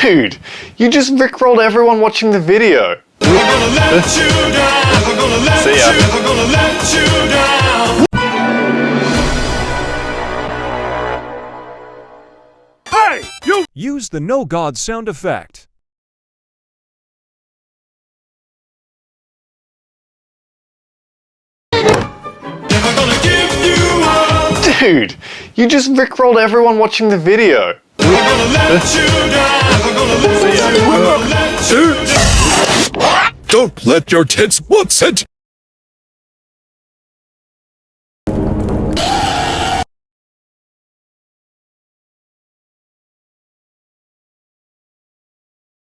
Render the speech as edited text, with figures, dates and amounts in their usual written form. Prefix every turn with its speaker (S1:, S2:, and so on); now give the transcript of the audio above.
S1: Dude, you just rickrolled everyone watching the video. See ya.
S2: Hey, you! Use the No God sound effect.
S1: Dude, you just rickrolled everyone watching the video.
S3: Don't let your tits once it.